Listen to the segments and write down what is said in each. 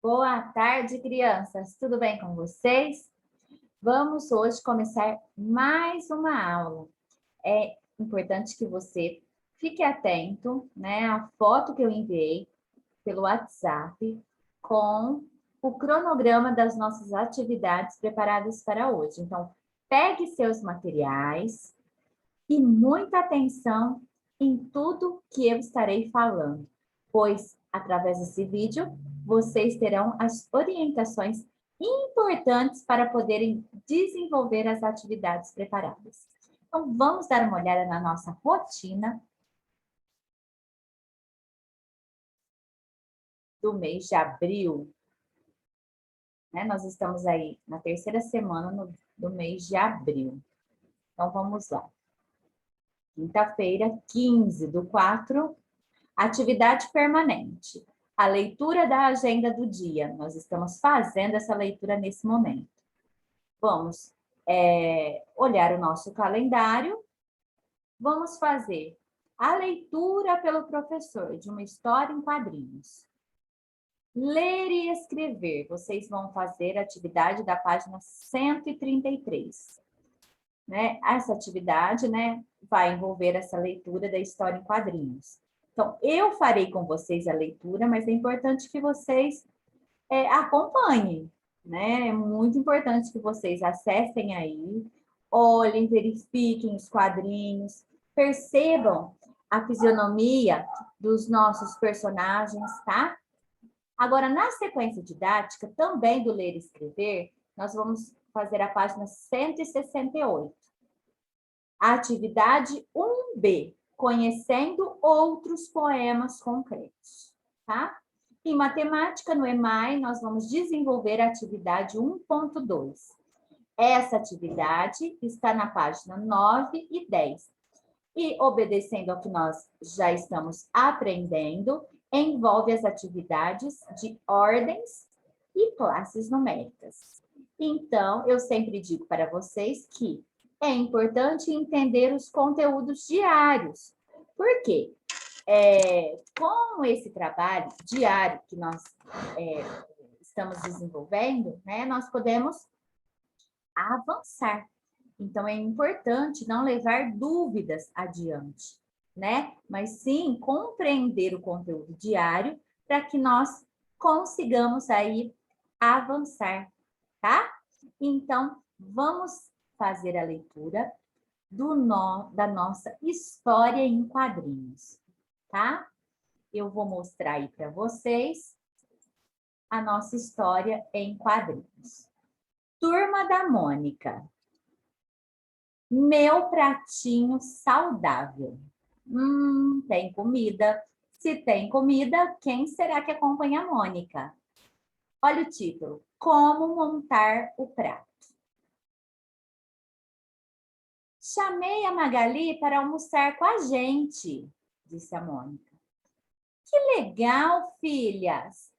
Boa tarde, crianças. Tudo bem com vocês? Vamos hoje começar mais uma aula. É importante que você fique atento, né, à foto que eu enviei pelo WhatsApp com o cronograma das nossas atividades preparadas para hoje. Então, pegue seus materiais e muita atenção em tudo que eu estarei falando, pois através desse vídeo vocês terão as orientações importantes para poderem desenvolver as atividades preparadas. Então, vamos dar uma olhada na nossa rotina do mês de abril, né? Nós estamos aí na terceira semana do mês de abril. Então, vamos lá. Quinta-feira, 15/4, atividade permanente. A leitura da agenda do dia. Nós estamos fazendo essa leitura nesse momento. Vamos olhar o nosso calendário. Vamos fazer a leitura pelo professor de uma história em quadrinhos. Ler e escrever. Vocês vão fazer a atividade da página 133. Né? Essa atividade, né, vai envolver essa leitura da história em quadrinhos. Então, eu farei com vocês a leitura, mas é importante que vocês acompanhem, né? É muito importante que vocês acessem aí, olhem, verifiquem os quadrinhos, percebam a fisionomia dos nossos personagens, tá? Agora, na sequência didática, também do ler e escrever, nós vamos fazer a página 168. A atividade 1B, conhecendo outros poemas concretos, tá? Em matemática, no EMAI, nós vamos desenvolver a atividade 1.2. Essa atividade está na página 9 e 10. E, obedecendo ao que nós já estamos aprendendo, envolve as atividades de ordens e classes numéricas. Então, eu sempre digo para vocês que é importante entender os conteúdos diários. Por quê? Com esse trabalho diário que nós estamos desenvolvendo, né, nós podemos avançar. Então, é importante não levar dúvidas adiante, né? Mas sim compreender o conteúdo diário para que nós consigamos aí avançar, tá? Então, vamos fazer a leitura da nossa história em quadrinhos, tá? Eu vou mostrar aí para vocês a nossa história em quadrinhos. Turma da Mônica. Meu pratinho saudável. Tem comida. Se tem comida, quem será que acompanha a Mônica? Olha o título. Como montar o prato. Chamei a Magali para almoçar com a gente, disse a Mônica. Que legal, filhas,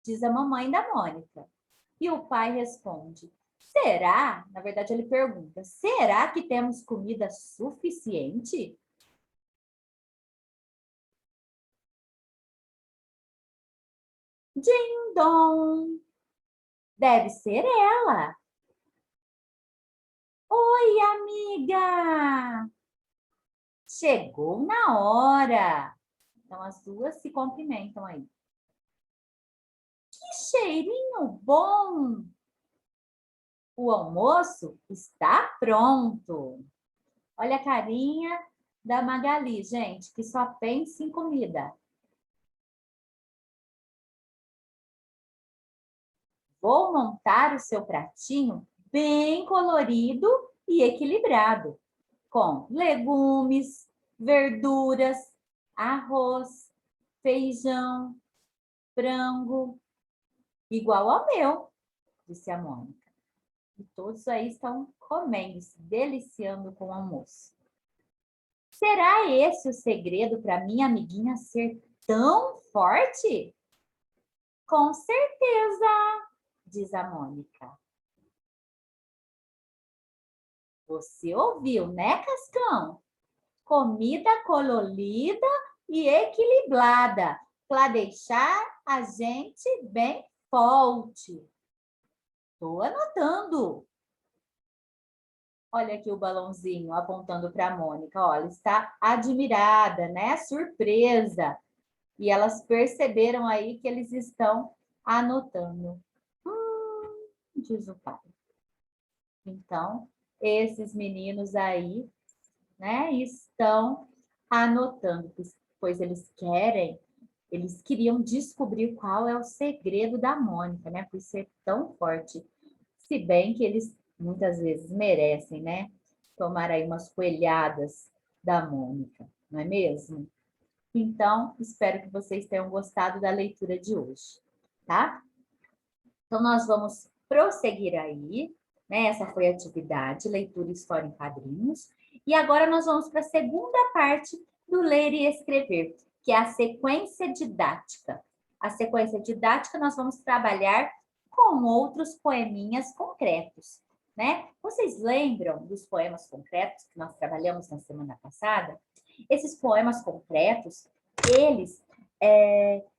diz a mamãe da Mônica. E o pai responde, será? Na verdade, ele pergunta, será que temos comida suficiente? Ding dong! Deve ser ela. Oi, amiga! Chegou na hora. Então, as duas se cumprimentam aí. Que cheirinho bom! O almoço está pronto. Olha a carinha da Magali, gente, que só pensa em comida. Vou montar o seu pratinho bem colorido e equilibrado, com legumes, verduras, arroz, feijão, frango, igual ao meu, disse a Mônica. E todos aí estão comendo, se deliciando com o almoço. Será esse o segredo para minha amiguinha ser tão forte? Com certeza, diz a Mônica. Você ouviu, né, Cascão? Comida colorida e equilibrada. para deixar a gente bem forte. Estou anotando. Olha aqui o balãozinho apontando para a Mônica. Olha, está admirada, né? Surpresa. E elas perceberam aí que eles estão anotando. Diz o pai. Então, esses meninos aí, né, estão anotando, pois eles queriam descobrir qual é o segredo da Mônica, né, por ser tão forte. Se bem que eles muitas vezes merecem, né, tomar aí umas coelhadas da Mônica, não é mesmo? Então, espero que vocês tenham gostado da leitura de hoje, tá? Então, nós vamos prosseguir aí, né? Essa foi a atividade, leitura, história em quadrinhos. E agora nós vamos para a segunda parte do ler e escrever, que é a sequência didática. A sequência didática nós vamos trabalhar com outros poeminhas concretos, né? Vocês lembram dos poemas concretos que nós trabalhamos na semana passada? Esses poemas concretos, eles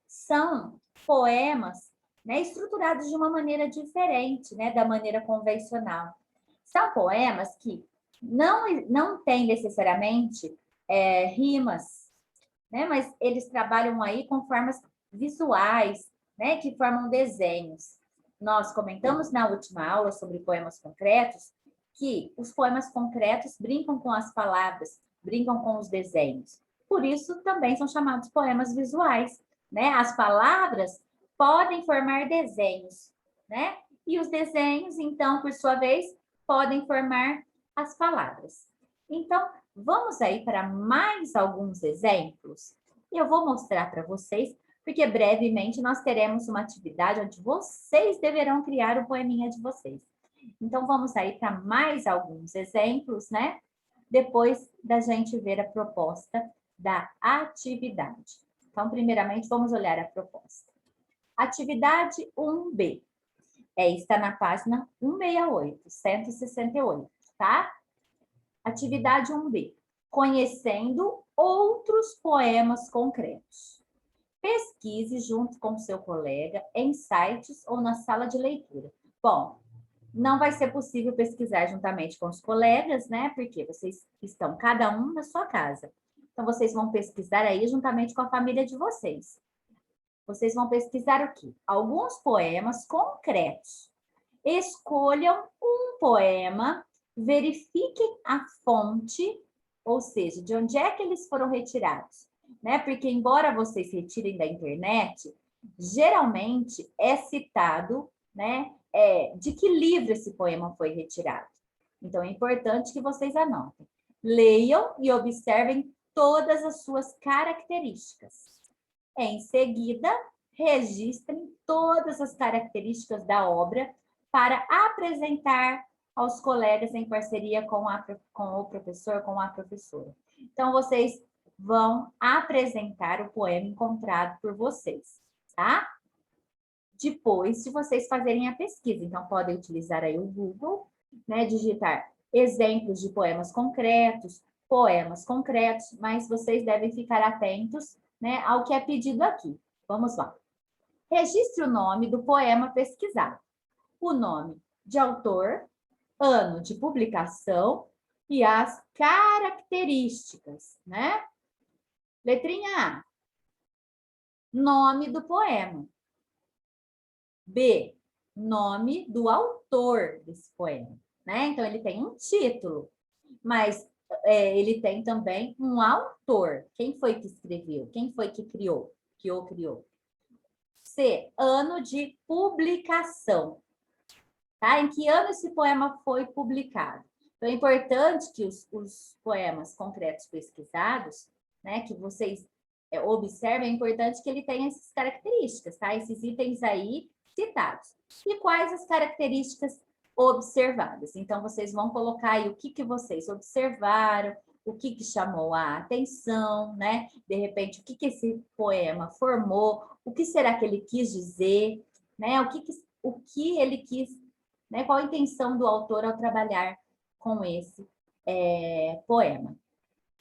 são poemas, né, estruturados de uma maneira diferente, né, da maneira convencional. São poemas que não têm necessariamente rimas, né, mas eles trabalham aí com formas visuais, né, que formam desenhos. Nós comentamos na última aula sobre poemas concretos que os poemas concretos brincam com as palavras, brincam com os desenhos. Por isso, também são chamados poemas visuais, né? As palavras podem formar desenhos, né? E os desenhos, então, por sua vez, podem formar as palavras. Então, vamos aí para mais alguns exemplos. Eu vou mostrar para vocês, porque brevemente nós teremos uma atividade onde vocês deverão criar o poeminha de vocês. Então, vamos aí para mais alguns exemplos, né? Depois da gente ver a proposta da atividade. Então, primeiramente, vamos olhar a proposta. Atividade 1B. Está na página 168, 168, tá? Atividade 1B. Conhecendo outros poemas concretos. Pesquise junto com seu colega em sites ou na sala de leitura. Bom, não vai ser possível pesquisar juntamente com os colegas, né? Porque vocês estão cada um na sua casa. Então, vocês vão pesquisar aí juntamente com a família de vocês. Vocês vão pesquisar o quê? Alguns poemas concretos. Escolham um poema, verifiquem a fonte, ou seja, de onde é que eles foram retirados, né? Porque embora vocês retirem da internet, geralmente é citado, né? De que livro esse poema foi retirado. Então, é importante que vocês anotem. Leiam e observem todas as suas características. Em seguida, registrem todas as características da obra para apresentar aos colegas em parceria com o professor, com a professora. Então, vocês vão apresentar o poema encontrado por vocês, tá? Depois de vocês fazerem a pesquisa. Então, podem utilizar aí o Google, né? Digitar exemplos de poemas concretos, mas vocês devem ficar atentos, né, ao que é pedido aqui. Vamos lá. Registre o nome do poema pesquisado. O nome de autor, ano de publicação e as características, né? Letrinha A. Nome do poema. B. Nome do autor desse poema, né? Então, ele tem um título, mas ele tem também um autor. Quem foi que escreveu? Quem foi que criou? Que o criou? C. Ano de publicação. Tá? Em que ano esse poema foi publicado? Então, é importante que os poemas concretos pesquisados, né, que vocês observem, é importante que ele tenha essas características, tá? Esses itens aí citados. E quais as características observadas? Então, vocês vão colocar aí o que vocês observaram, o que chamou a atenção, né? De repente, o que esse poema formou, o que será que ele quis dizer, né? O que ele quis, né? Qual a intenção do autor ao trabalhar com esse poema,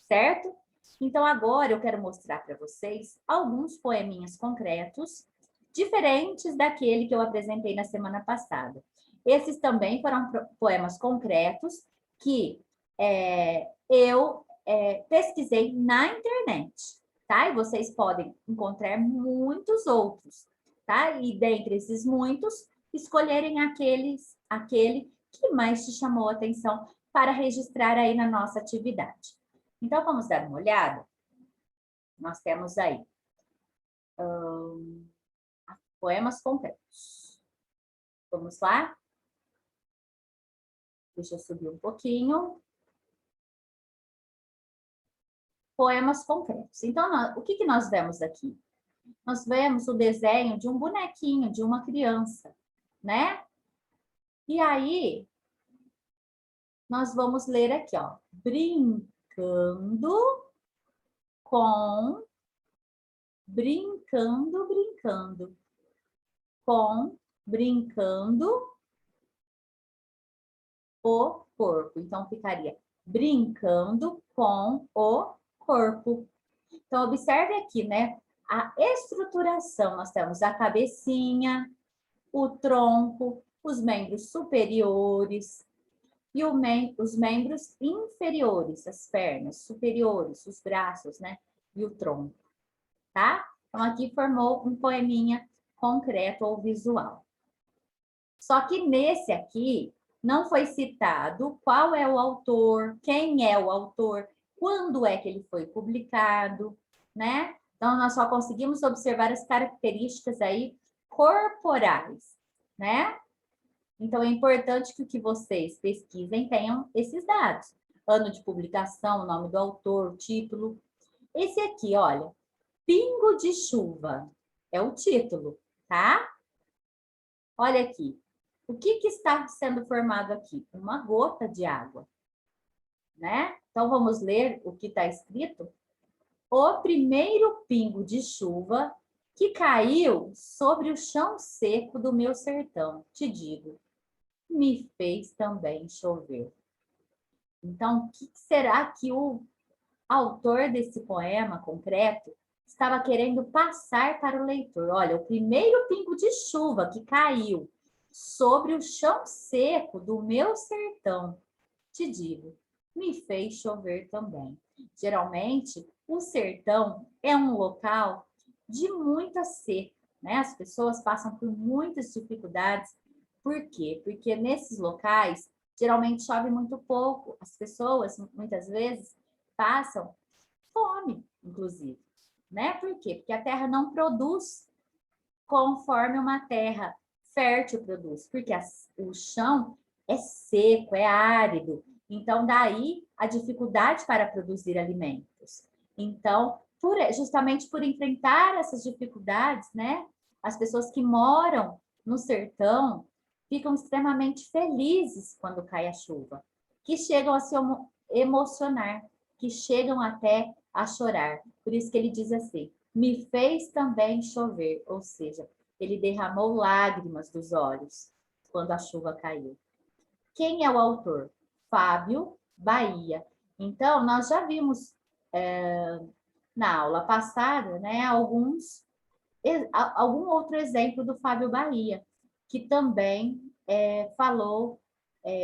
certo? Então, agora eu quero mostrar para vocês alguns poeminhas concretos, diferentes daquele que eu apresentei na semana passada. Esses também foram poemas concretos que eu pesquisei na internet, tá? E vocês podem encontrar muitos outros, tá? E dentre esses muitos, escolherem aquele que mais te chamou a atenção para registrar aí na nossa atividade. Então, vamos dar uma olhada? Nós temos aí poemas concretos. Vamos lá? Deixa eu subir um pouquinho. Poemas concretos. Então, o que nós vemos aqui? Nós vemos o desenho de um bonequinho, de uma criança, né? E aí, nós vamos ler aqui, ó. Brincando com... Brincando o corpo. Então, ficaria brincando com o corpo. Então, observe aqui, né? A estruturação, nós temos a cabecinha, o tronco, os membros superiores e os membros inferiores, as pernas superiores, os braços, né? E o tronco, tá? Então, aqui formou um poeminha concreto ou visual. Só que nesse aqui, não foi citado qual é o autor, quem é o autor, quando é que ele foi publicado, né? Então, nós só conseguimos observar as características aí corporais, né? Então, é importante que o que vocês pesquisem tenham esses dados. Ano de publicação, o nome do autor, o título. Esse aqui, olha, Pingo de Chuva, é o título, tá? Olha aqui. O que está sendo formado aqui? Uma gota de água, né? Então, vamos ler o que está escrito? O primeiro pingo de chuva que caiu sobre o chão seco do meu sertão, te digo, me fez também chover. Então, o que será que o autor desse poema concreto estava querendo passar para o leitor? Olha, o primeiro pingo de chuva que caiu sobre o chão seco do meu sertão, te digo, me fez chover também. Geralmente, o sertão é um local de muita seca, né? As pessoas passam por muitas dificuldades. Por quê? Porque nesses locais, geralmente chove muito pouco. As pessoas, muitas vezes, passam fome, inclusive, né? Por quê? Porque a terra não produz conforme uma terra fértil produz, porque o chão é seco, é árido. Então, daí a dificuldade para produzir alimentos. Então, justamente por enfrentar essas dificuldades, né? As pessoas que moram no sertão ficam extremamente felizes quando cai a chuva, que chegam a se emocionar, que chegam até a chorar. Por isso que ele diz assim, me fez também chover, ou seja, ele derramou lágrimas dos olhos quando a chuva caiu. Quem é o autor? Fábio Bahia. Então, nós já vimos na aula passada, né, algum outro exemplo do Fábio Bahia, que também falou,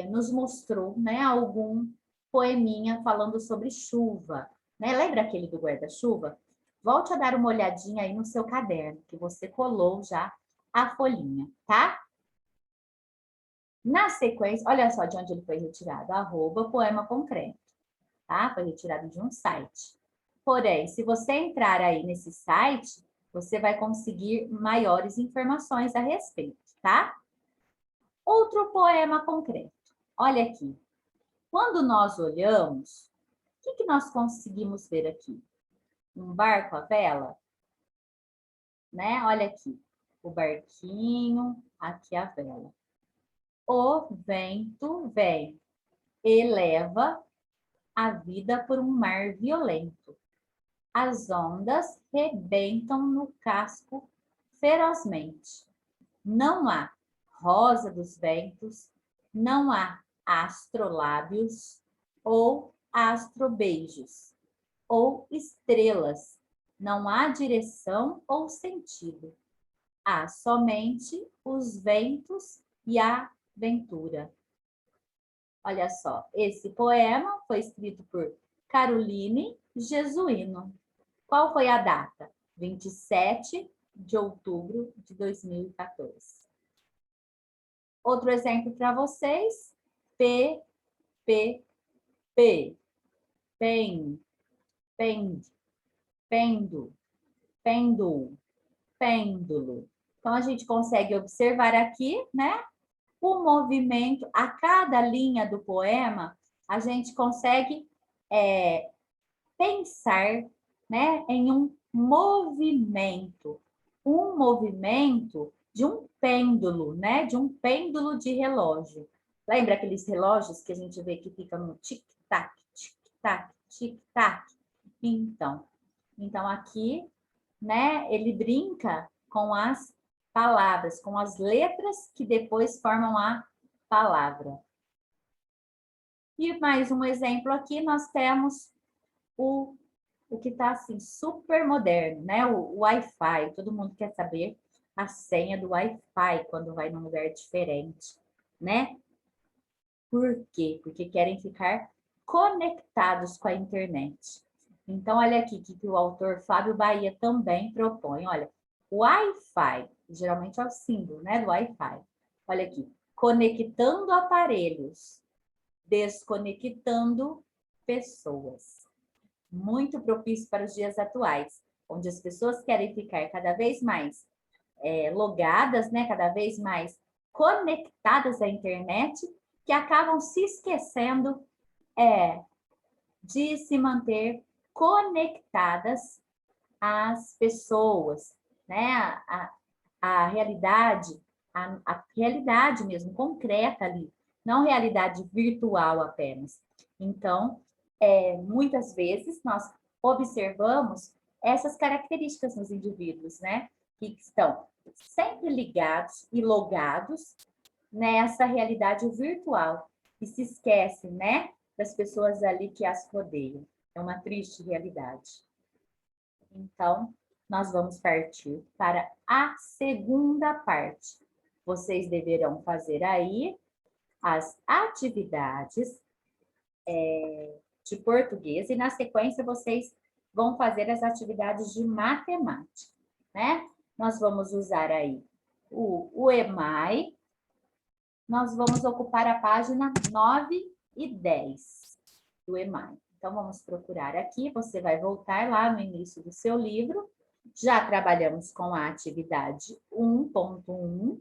nos mostrou, né, algum poeminha falando sobre chuva. Né? Lembra aquele do guarda-chuva? Volte a dar uma olhadinha aí no seu caderno, que você colou já a folhinha, tá? Na sequência, olha só de onde ele foi retirado, @poema concreto, tá? Foi retirado de um site. Porém, se você entrar aí nesse site, você vai conseguir maiores informações a respeito, tá? Outro poema concreto. Olha aqui. Quando nós olhamos, o que nós conseguimos ver aqui? Um barco à vela? Né? Olha aqui. O barquinho, aqui a vela. O vento vem e leva a vida por um mar violento. As ondas rebentam no casco ferozmente. Não há rosa dos ventos, não há astrolábios ou astrobeijos. ou estrelas. Não há direção ou sentido. Há somente os ventos e a ventura. Olha só, esse poema foi escrito por Caroline Jesuíno. Qual foi a data? 27 de outubro de 2014. Outro exemplo para vocês. P, P, P. Pen, pend, pendo, pêndulo, pêndulo. Então, a gente consegue observar aqui, né? O movimento, a cada linha do poema, a gente consegue pensar, né, em um movimento de um pêndulo, né, de um pêndulo de relógio. Lembra aqueles relógios que a gente vê que ficam no tic-tac, tic-tac, tic-tac? Então aqui, né, ele brinca com as palavras, com as letras que depois formam a palavra. E mais um exemplo aqui, nós temos o que está assim, super moderno, né? O Wi-Fi. Todo mundo quer saber a senha do Wi-Fi quando vai num lugar diferente, né? Por quê? Porque querem ficar conectados com a internet. Então, olha aqui que o autor Fábio Bahia também propõe. Olha, Wi-Fi, geralmente é o símbolo, né, do Wi-Fi. Olha aqui, conectando aparelhos, desconectando pessoas. Muito propício para os dias atuais, onde as pessoas querem ficar cada vez mais logadas, né, cada vez mais conectadas à internet, que acabam se esquecendo de se manter conectadas às pessoas, né, a realidade, a realidade mesmo, concreta ali, não realidade virtual apenas. Então, muitas vezes nós observamos essas características nos indivíduos, né? Que estão sempre ligados e logados nessa realidade virtual e se esquecem, né? Das pessoas ali que as rodeiam. É uma triste realidade. Então, nós vamos partir para a segunda parte. Vocês deverão fazer aí as atividades de português e, na sequência, vocês vão fazer as atividades de matemática, né? Nós vamos usar aí o EMAI. Nós vamos ocupar a página 9 e 10 do EMAI. Então, vamos procurar aqui. Você vai voltar lá no início do seu livro. Já trabalhamos com a atividade 1.1.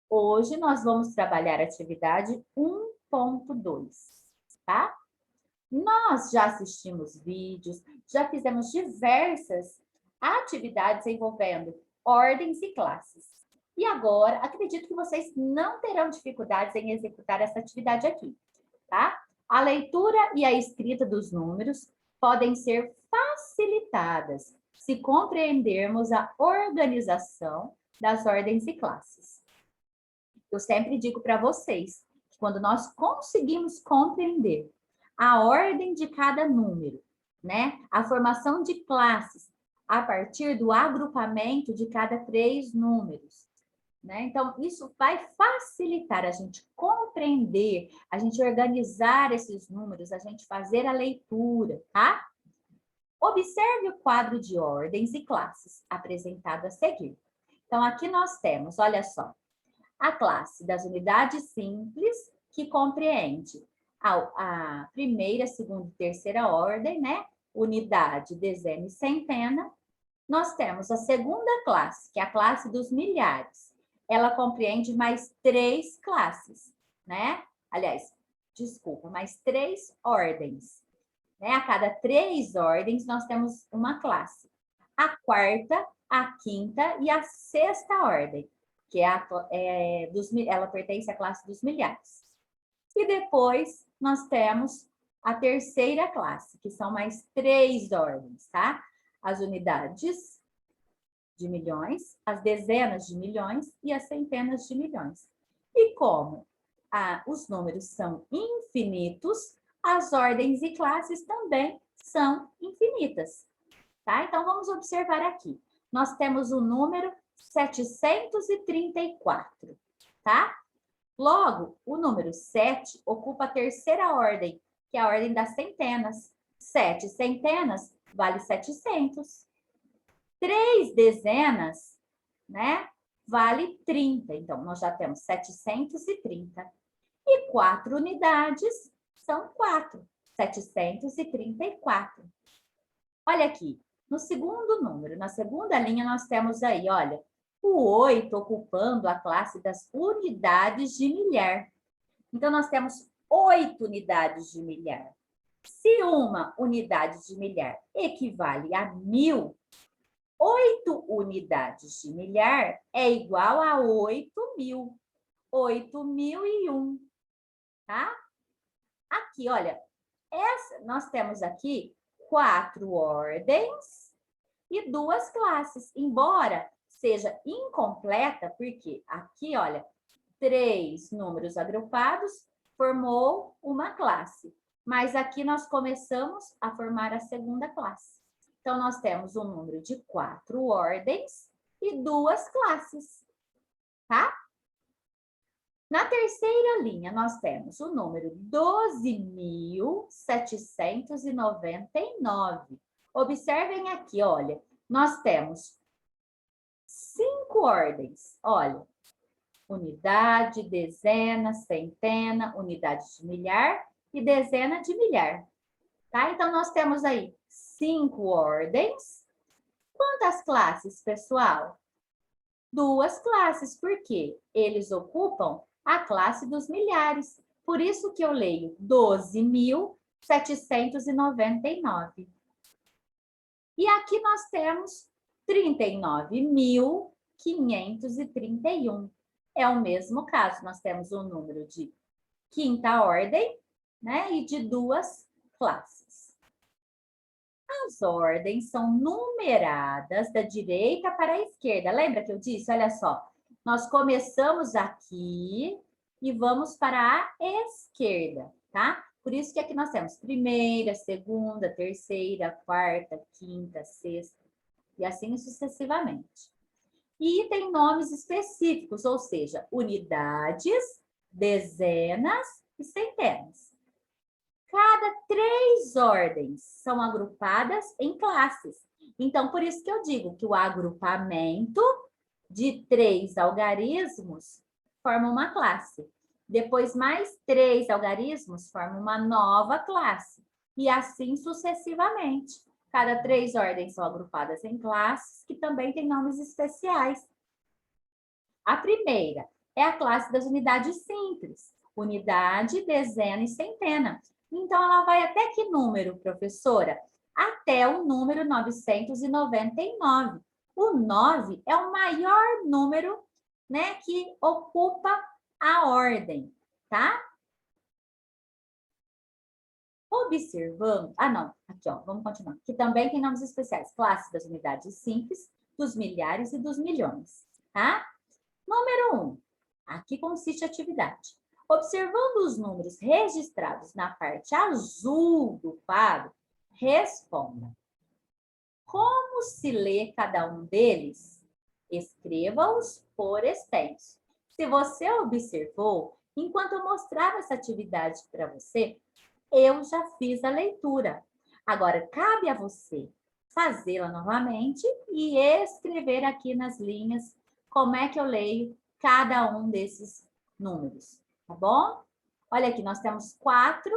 Hoje, nós vamos trabalhar a atividade 1.2, tá? Nós já assistimos vídeos, já fizemos diversas atividades envolvendo ordens e classes. E agora, acredito que vocês não terão dificuldades em executar essa atividade aqui, tá? A leitura e a escrita dos números podem ser facilitadas se compreendermos a organização das ordens e classes. Eu sempre digo para vocês que quando nós conseguimos compreender a ordem de cada número, né? A formação de classes a partir do agrupamento de cada 3 números, né? Então, isso vai facilitar a gente compreender, a gente organizar esses números, a gente fazer a leitura, tá? Observe o quadro de ordens e classes apresentado a seguir. Então, aqui nós temos, olha só, a classe das unidades simples, que compreende a primeira, segunda e terceira ordem, né? Unidade, dezena e centena. Nós temos a segunda classe, que é a classe dos milhares. Ela compreende mais 3 classes, né? Aliás, desculpa, mais 3 ordens. Né? A cada 3 ordens, nós temos uma classe. A quarta, a quinta e a sexta ordem, que ela pertence à classe dos milhares. E depois nós temos a terceira classe, que são mais 3 ordens, tá? As unidades de milhões, as dezenas de milhões e as centenas de milhões. E como os números são infinitos, as ordens e classes também são infinitas, tá? Então, vamos observar aqui. Nós temos o número 734, tá? Logo, o número 7 ocupa a terceira ordem, que é a ordem das centenas. 7 centenas vale 700. 3 dezenas, né, vale 30. Então, nós já temos 730. E 4 unidades são 4. 734. Olha aqui, no segundo número, na segunda linha, nós temos aí, olha, o 8 ocupando a classe das unidades de milhar. Então, nós temos 8 unidades de milhar. Se uma unidade de milhar equivale a 1000, 8 unidades de milhar é igual a 8.000. 8.001, tá? Aqui, olha, nós temos aqui 4 ordens e 2 classes, embora seja incompleta, porque aqui, olha, 3 números agrupados formou uma classe. Mas aqui nós começamos a formar a segunda classe. Então, nós temos um número de 4 ordens e 2 classes, tá? Na terceira linha, nós temos o número 12.799. Observem aqui, olha, nós temos 5 ordens. Olha, unidade, dezena, centena, unidade de milhar e dezena de milhar. Tá? Então, nós temos aí 5 ordens. Quantas classes, pessoal? 2 classes, porque eles ocupam a classe dos milhares. Por isso que eu leio 12.799. E aqui nós temos 39.531. É o mesmo caso, nós temos um número de quinta ordem, né, e de 2 classes. As ordens são numeradas da direita para a esquerda. Lembra que eu disse? Olha só, nós começamos aqui e vamos para a esquerda, tá? Por isso que aqui nós temos primeira, segunda, terceira, quarta, quinta, sexta e assim sucessivamente. E tem nomes específicos, ou seja, unidades, dezenas e centenas. Cada 3 ordens são agrupadas em classes. Então, por isso que eu digo que o agrupamento de 3 algarismos forma uma classe. Depois, mais 3 algarismos formam uma nova classe. E assim sucessivamente. Cada 3 ordens são agrupadas em classes, que também têm nomes especiais. A primeira é a classe das unidades simples. Unidade, dezena e centena. Então, ela vai até que número, professora? Até o número 999. O 9 é o maior número, né, que ocupa a ordem, tá? Observando... Ah, não. Aqui, ó. Vamos continuar. Que também tem nomes especiais. Classe das unidades simples, dos milhares e dos milhões, tá? Número 1. Aqui consiste a atividade. Observando os números registrados na parte azul do quadro, responda. Como se lê cada um deles? Escreva-os por extenso. Se você observou, enquanto eu mostrava essa atividade para você, eu já fiz a leitura. Agora, cabe a você fazê-la novamente e escrever aqui nas linhas como é que eu leio cada um desses números, tá bom? Olha aqui, nós temos 4,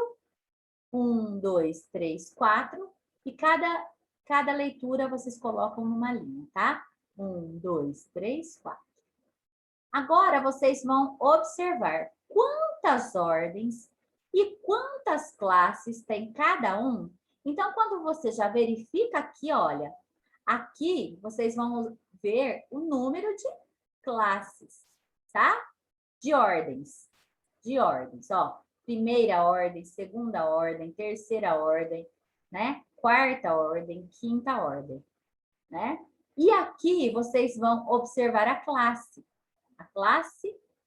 1, 2, 3, 4, e cada leitura vocês colocam numa linha, tá? 1, 2, 3, 4. Agora, vocês vão observar quantas ordens e quantas classes tem cada um. Então, quando você já verifica aqui, olha, aqui vocês vão ver o número de classes, tá? De ordens, ó. Primeira ordem, segunda ordem, terceira ordem, né? Quarta ordem, quinta ordem, né? E aqui vocês vão observar a classe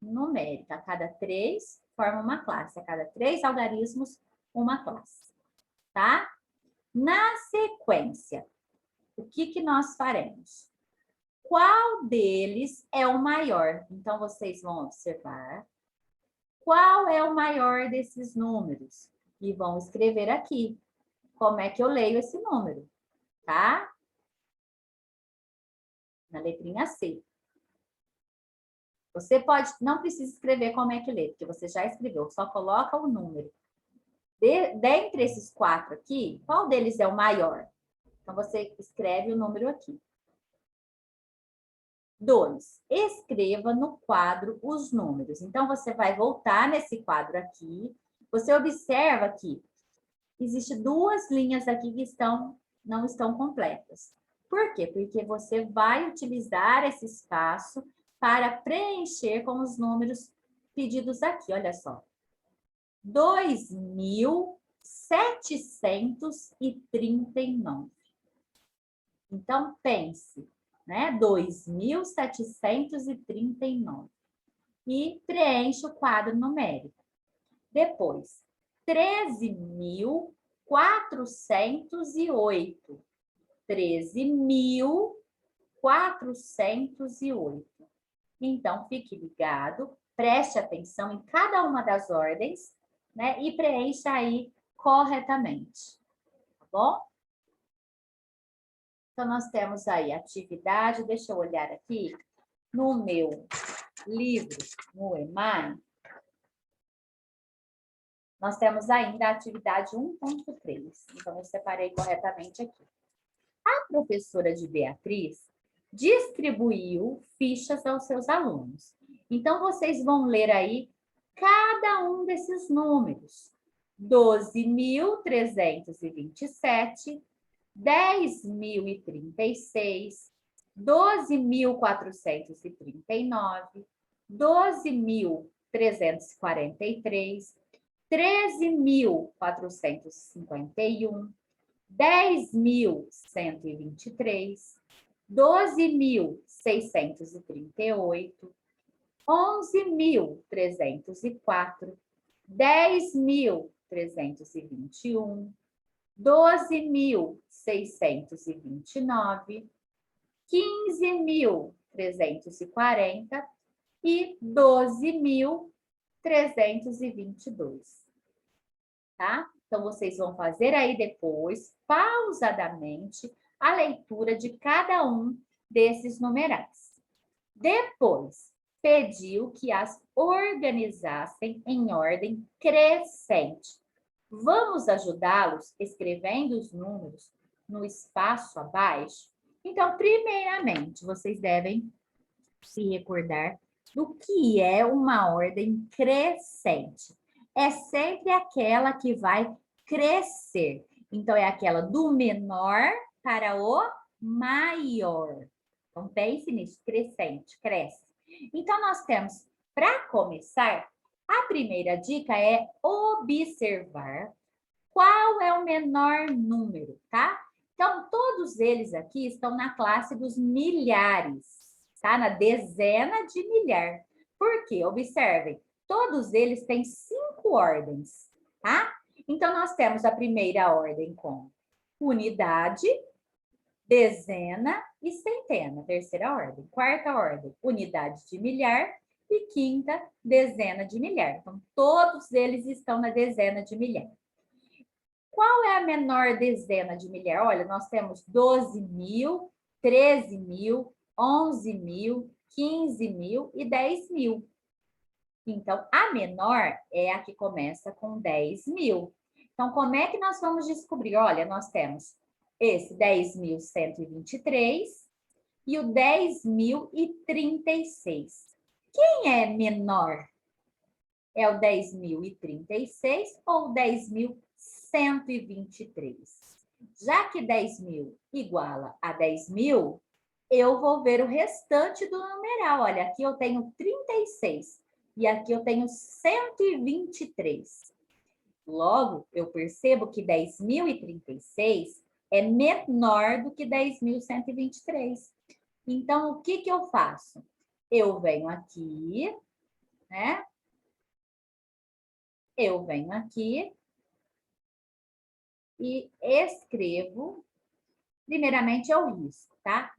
numérica. A cada 3 forma uma classe, a cada 3 algarismos, uma classe, tá? Na sequência, o que nós faremos? Qual deles é o maior? Então, vocês vão observar qual é o maior desses números e vão escrever aqui. Como é que eu leio esse número, tá? Na letrinha C. Você pode, não precisa escrever como é que lê, porque você já escreveu, só coloca o número. Dentre esses 4 aqui, qual deles é o maior? Então, você escreve o número aqui. 2. Escreva no quadro os números. Então, você vai voltar nesse quadro aqui. Você observa que existem 2 linhas aqui que não estão completas. Por quê? Porque você vai utilizar esse espaço para preencher com os números pedidos aqui. Olha só. 2.739. Então, pense, né? 2.739. E preencha o quadro numérico. Depois, 13.408. 13.408. Então, fique ligado, preste atenção em cada uma das ordens, né? E preencha aí corretamente, tá bom? Então, nós temos aí atividade, deixa eu olhar aqui, no meu livro, no EMAI, nós temos ainda a atividade 1.3, então eu separei corretamente aqui. A professora de Beatriz distribuiu fichas aos seus alunos. Então, vocês vão ler aí cada um desses números. 12.327, 10.036, 12.439, 12.343, 13.451, 10.123, 12.638, 11.304, 10.321, 12.629, 15.340 e 12.322, tá? Então, vocês vão fazer aí depois, pausadamente, a leitura de cada um desses numerais. Depois, pediu que as organizassem em ordem crescente. Vamos ajudá-los escrevendo os números no espaço abaixo? Então, primeiramente, vocês devem se recordar do que é uma ordem crescente. É sempre aquela que vai crescer. Então, é aquela do menor para o maior. Então, pense nisso, crescente, cresce. Então, nós temos, para começar, a primeira dica é observar qual é o menor número, tá? Então, todos eles aqui estão na classe dos milhares, tá? Na dezena de milhar. Por quê? Observem, todos eles têm 5 ordens, tá? Então, nós temos a primeira ordem com unidade, dezena e centena, terceira ordem. Quarta ordem, unidade de milhar e quinta, dezena de milhar. Então, todos eles estão na dezena de milhar. Qual é a menor dezena de milhar? Olha, nós temos 12.000, 13.000, 11.000, 15.000 e 10.000. Então, a menor é a que começa com 10.000. Então, como é que nós vamos descobrir? Olha, nós temos esse 10.123 e o 10.036. Quem é menor? É o 10.036 ou o 10.123? Já que 10.000 iguala a 10.000, eu vou ver o restante do numeral. Olha, aqui eu tenho 36 e aqui eu tenho 123. Logo, eu percebo que 10.036 é menor do que 10.123. Então, o que eu faço? Eu venho aqui, né? Eu venho aqui e escrevo. Primeiramente, eu risco, tá?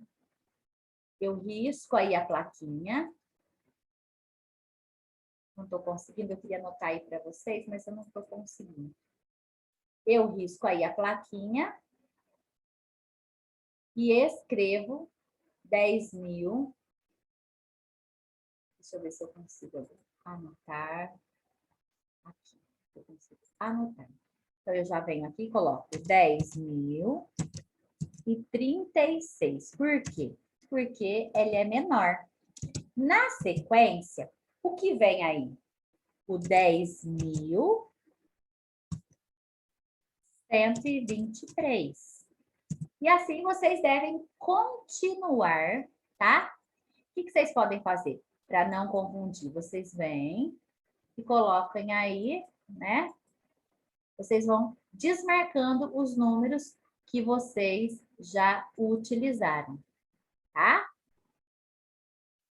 Eu risco aí a plaquinha. Não estou conseguindo, eu queria anotar aí para vocês, mas eu não estou conseguindo. Eu risco aí a plaquinha e escrevo 10.000. Deixa eu ver se eu consigo anotar. Aqui, eu consigo anotar. Então, eu já venho aqui e coloco 10.036. Por quê? Porque ele é menor. Na sequência, o que vem aí? O 10.123. E assim vocês devem continuar, tá? O que vocês podem fazer para não confundir? Vocês vêm e colocam aí, né? Vocês vão desmarcando os números que vocês já utilizaram, tá?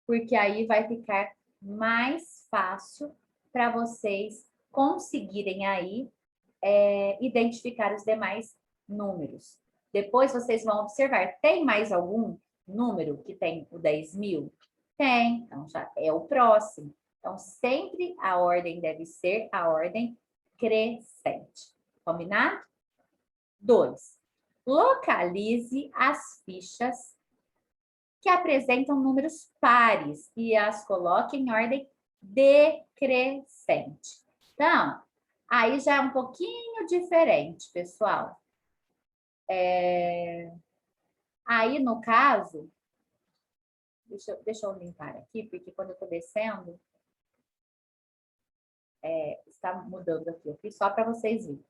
Porque aí vai ficar mais fácil para vocês conseguirem aí identificar os demais números. Depois vocês vão observar, tem mais algum número que tem o 10.000? Tem, então já é o próximo. Então, sempre a ordem deve ser a ordem crescente. Combinado? 2. Localize as fichas que apresentam números pares e as coloque em ordem decrescente. Então, aí já é um pouquinho diferente, pessoal. Aí, no caso, deixa eu limpar aqui, porque quando eu estou descendo, está mudando aqui. Eu fiz só para vocês verem.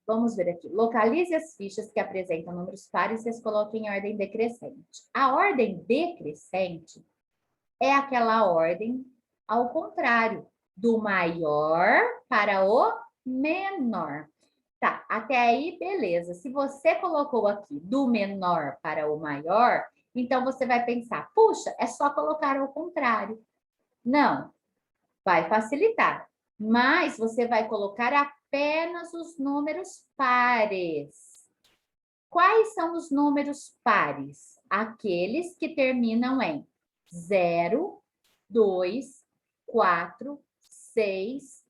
Vamos ver aqui. Localize as fichas que apresentam números pares e as coloque em ordem decrescente. A ordem decrescente é aquela ordem ao contrário, do maior para o menor. Tá, até aí, beleza. Se você colocou aqui do menor para o maior, então você vai pensar, puxa, é só colocar ao contrário. Não, vai facilitar. Mas você vai colocar apenas os números pares. Quais são os números pares? Aqueles que terminam em 0, 2, 4, 6,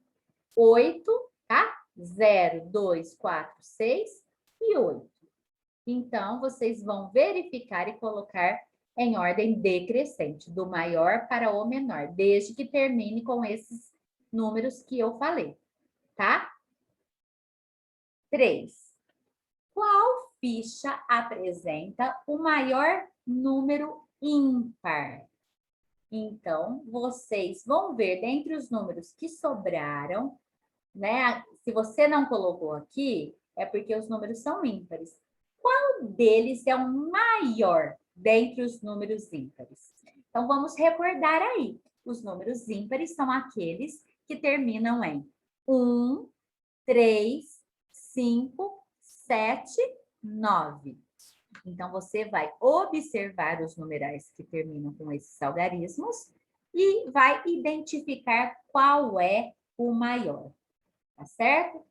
8, tá? 0, 2, 4, 6 e 8. Então, vocês vão verificar e colocar em ordem decrescente, do maior para o menor, desde que termine com esses números que eu falei, tá? 3. Qual ficha apresenta o maior número ímpar? Então, vocês vão ver dentre os números que sobraram, né? Se você não colocou aqui, é porque os números são ímpares. Qual deles é o maior dentre os números ímpares? Então, vamos recordar aí. Os números ímpares são aqueles que terminam em 1, 3, 5, 7, 9. Então, você vai observar os numerais que terminam com esses algarismos e vai identificar qual é o maior, tá certo?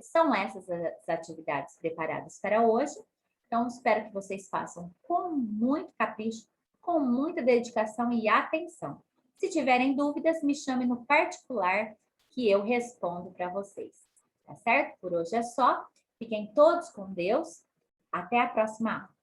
São essas as atividades preparadas para hoje. Então, espero que vocês façam com muito capricho, com muita dedicação e atenção. Se tiverem dúvidas, me chame no particular que eu respondo para vocês. Tá certo? Por hoje é só. Fiquem todos com Deus. Até a próxima aula.